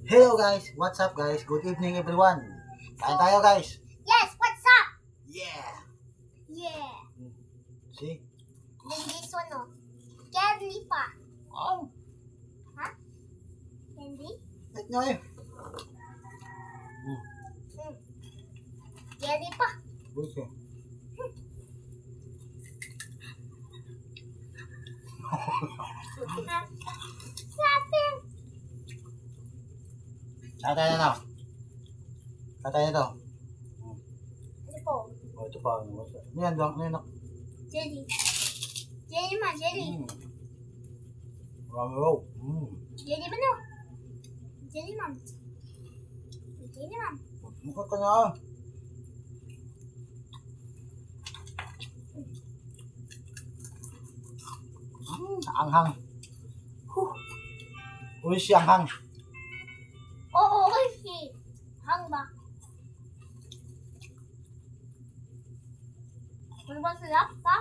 Hello guys, what's up guys? Good evening everyone. Kain tayo guys. Yes, what's up? Yeah. Yeah. See? Then this one, no. Candy pa. Oh, Candy? wait nyo eh. Candy pa. Okay. Sabi. Kain tayo na. Kain tayo na to. Ano po? Oh, ito pa. Ano yan? Ano yan? Jelly. Jelly man, jelly. Wow. Jelly ba no? Jelly man. Jelly man. Mukha ka na. Anghang. Uy, si anghang. Oo, kasi. Hang ba? Ano ba sila? Pa?